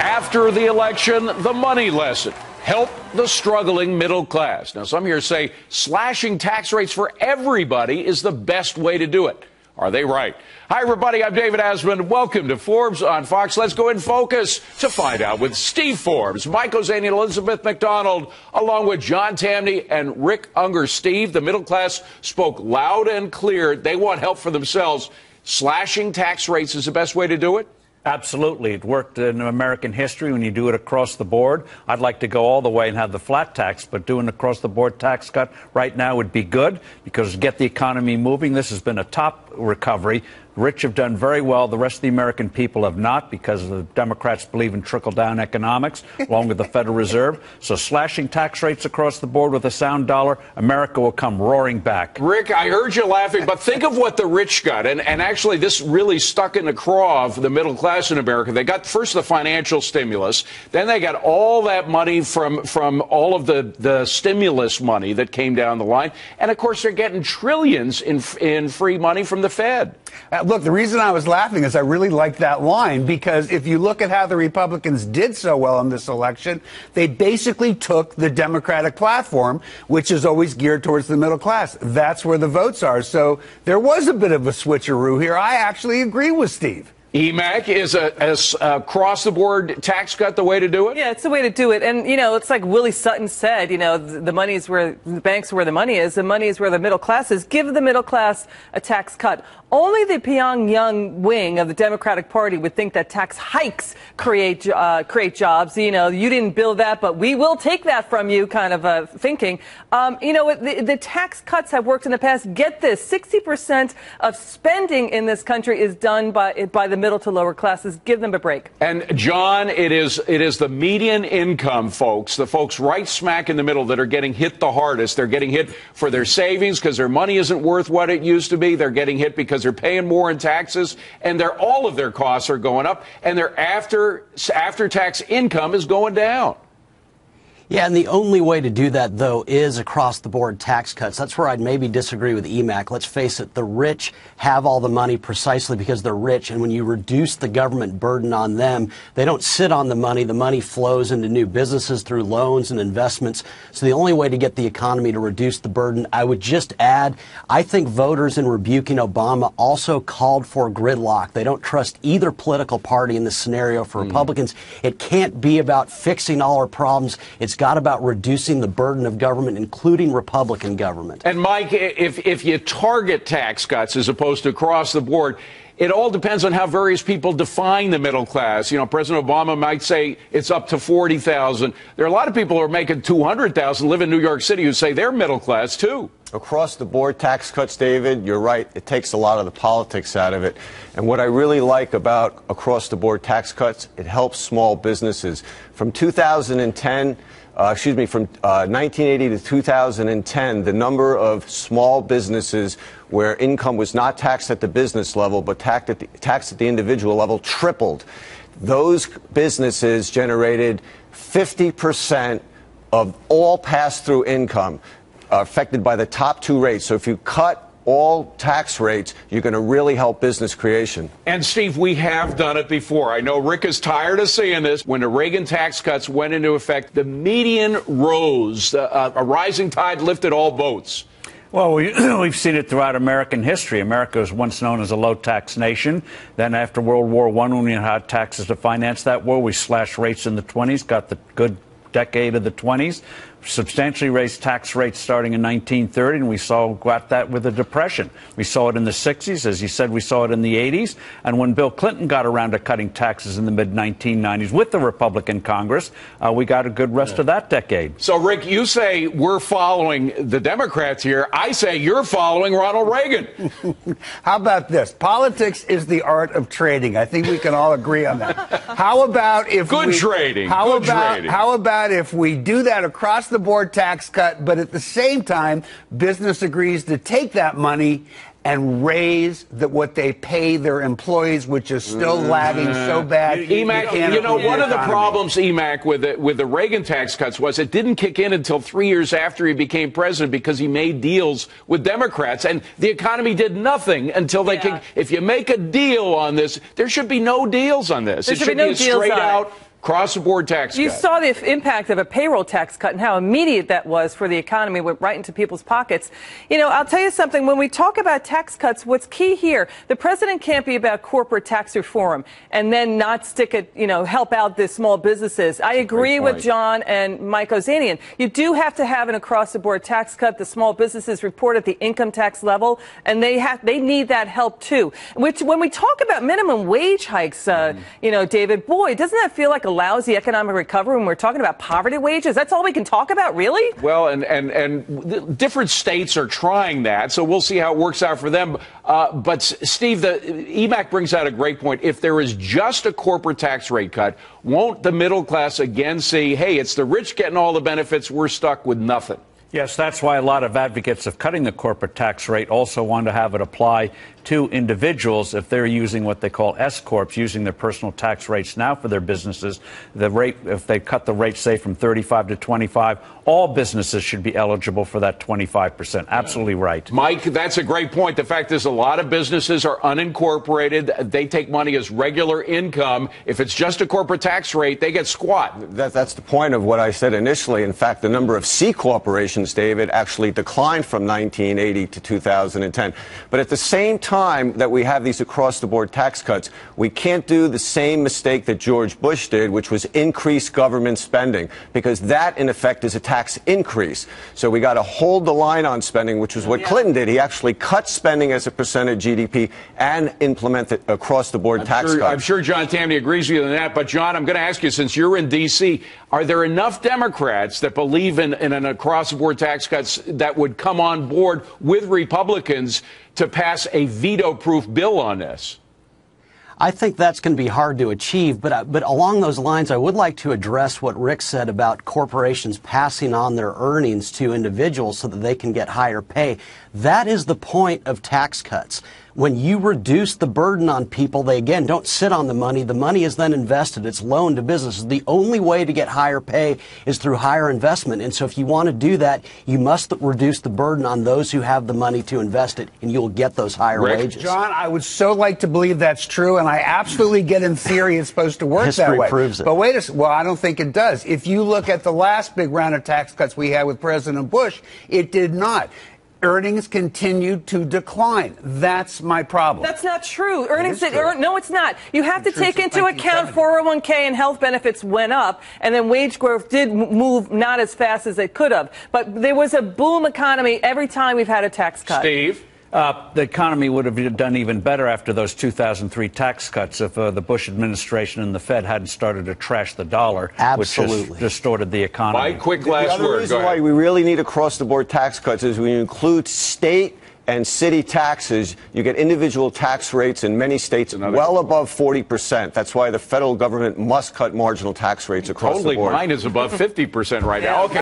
After the election, the money lesson. Help the struggling middle class. Now, some here say slashing tax rates for everybody is the best way to do it. Are they right? Hi, everybody. I'm David Asman. Welcome to Forbes on Fox. Let's go in focus to find out with Steve Forbes, Mike Ozane, and Elizabeth McDonald, along with John Tamny and Rick Unger. Steve, the middle class spoke loud and clear. They want help for themselves. Slashing tax rates is the best way to do it? Absolutely. It worked in American history when you do it across the board. I'd like to go all the way and have the flat tax, but doing an across-the-board tax cut right now would be good because to get the economy moving, this has been a top recovery. Rich have done very well. The rest of the American people have not because the Democrats believe in trickle-down economics, along with the Federal Reserve. So slashing tax rates across the board with a sound dollar, America will come roaring back. Rick, I heard you laughing, but think of what the rich got. And actually, this really stuck in the craw of the middle class in America. They got first the financial stimulus. Then they got all that money from all of the stimulus money that came down the line. And, of course, they're getting trillions in free money from the Fed. Look, the reason I was laughing is I really like that line because if you look at how the Republicans did so well in this election, they basically took the Democratic platform, which is always geared towards the middle class. That's where the votes are. So there was a bit of a switcheroo here. I actually agree with Steve. EMAC is a across-the-board tax cut the way to do it? Yeah, it's the way to do it. And, you know, it's like Willie Sutton said, you know, the money is where the banks are where the money is. The money is where the middle class is. Give the middle class a tax cut. Only the Pyongyang wing of the Democratic Party would think that tax hikes create jobs. You know, you didn't build that, but we will take that from you kind of thinking. You know, the tax cuts have worked in the past. Get this, 60% of spending in this country is done by the middle to lower classes. Give them a break. And, John, it is the median income folks, the folks right smack in the middle that are getting hit the hardest. They're getting hit for their savings because their money isn't worth what it used to be. They're getting hit because they're paying more in taxes, and all of their costs are going up, and their after-tax income is going down. Yeah, and the only way to do that, though, is across-the-board tax cuts. That's where I'd maybe disagree with EMAC. Let's face it, the rich have all the money precisely because they're rich, and when you reduce the government burden on them, they don't sit on the money. The money flows into new businesses through loans and investments. So the only way to get the economy to reduce the burden, I would just add, I think voters in rebuking Obama also called for gridlock. They don't trust either political party in this scenario. For Republicans, it can't be about fixing all our problems. It's got about reducing the burden of government, including Republican government. And, Mike, if you target tax cuts as opposed to across the board, it all depends on how various people define the middle class. You know, President Obama might say it's up to 40,000. There are a lot of people who are making 200,000, live in New York City, who say they're middle class, too. Across the board tax cuts, David, you're right. It takes a lot of the politics out of it. And what I really like about across the board tax cuts, it helps small businesses. From 2010, from 1980 to 2010, the number of small businesses where income was not taxed at the business level but taxed at the individual level tripled. Those businesses generated 50% of all pass-through income affected by the top two rates. So if you cut all tax rates, you're going to really help business creation. And, Steve, we have done it before. I know Rick is tired of seeing this. When the Reagan tax cuts went into effect, the median rose. A rising tide lifted all boats. Well, we've seen it throughout American history. America was once known as a low-tax nation. Then after World War I, when we had taxes to finance that war, we slashed rates in the 20s, got the good decade of the 20s. Substantially raised tax rates starting in 1930, and we got that with the Depression. We saw it in the 60s. As you said, we saw it in the 80s. And when Bill Clinton got around to cutting taxes in the mid-1990s with the Republican Congress, we got a good rest of that decade. So, Rick, you say we're following the Democrats here. I say you're following Ronald Reagan. How about this? Politics is the art of trading. I think we can all agree on that. How about if Good trading. How about if we do that across the board tax cut, but at the same time, business agrees to take that money and raise what they pay their employees, which is still lagging so bad. EMAC, you know, one of the problems, EMAC, with the Reagan tax cuts was it didn't kick in until 3 years after he became president because he made deals with Democrats, and the economy did nothing until they kicked. If you make a deal on this, there should be no deals on this. It should be a straight out across-the-board tax cut. You saw the impact of a payroll tax cut and how immediate that was for the economy, went right into people's pockets. You know, I'll tell you something. When we talk about tax cuts, what's key here, the president can't be about corporate tax reform and then not stick it, you know, help out the small businesses. I agree with John and Mike Ozanian. You do have to have an across-the-board tax cut. The small businesses report at the income tax level, and they need that help too. Which, when we talk about minimum wage hikes, you know, David, boy, doesn't that feel like a lousy economic recovery when we're talking about poverty wages? That's all we can talk about, really? Well, and different states are trying that, so we'll see how it works out for them. But Steve, the EMAC brings out a great point. If there is just a corporate tax rate cut, won't the middle class again say, hey, it's the rich getting all the benefits, we're stuck with nothing? Yes, that's why a lot of advocates of cutting the corporate tax rate also want to have it apply to individuals if they're using what they call S-corps, using their personal tax rates now for their businesses. The rate, if they cut the rate, say, from 35 to 25, all businesses should be eligible for that 25%. Absolutely right. Mike, that's a great point. The fact is a lot of businesses are unincorporated. They take money as regular income. If it's just a corporate tax rate, they get squat. That's the point of what I said initially. In fact, the number of C corporations, David, actually declined from 1980 to 2010. But at the same time that we have these across-the-board tax cuts, we can't do the same mistake that George Bush did, which was increase government spending, because that, in effect, is a tax increase. So we got to hold the line on spending, which was what Clinton did. He actually cut spending as a percent of GDP and implemented across-the-board tax cuts. I'm sure John Tamny agrees with you on that. But, John, I'm going to ask you, since you're in D.C., are there enough Democrats that believe in an across-the-board tax cuts that would come on board with Republicans to pass a veto-proof bill on this? I think that's going to be hard to achieve, but along those lines, I would like to address what Rick said about corporations passing on their earnings to individuals so that they can get higher pay. That is the point of tax cuts. When you reduce the burden on people, they, again, don't sit on the money. The money is then invested. It's loaned to businesses. The only way to get higher pay is through higher investment. And so if you want to do that, you must reduce the burden on those who have the money to invest it, and you'll get those higher wages. John, I would so like to believe that's true, and I absolutely get in theory it's supposed to work that way. History proves it. But wait a second. Well, I don't think it does. If you look at the last big round of tax cuts we had with President Bush, it did not. Earnings continued to decline. That's my problem. That's not true. Earnings no, it's not. You have to take into account 401k and health benefits went up, and then wage growth did move not as fast as it could have. But there was a boom economy every time we've had a tax cut. Steve? The economy would have done even better after those 2003 tax cuts if the Bush administration and the Fed hadn't started to trash the dollar, which has distorted the economy. Mike, quick last word. The other reason why we really need across-the-board tax cuts is when you include state and city taxes, you get individual tax rates in many states well above 40%. That's why the federal government must cut marginal tax rates across the board. Mine is above 50% right now. Okay.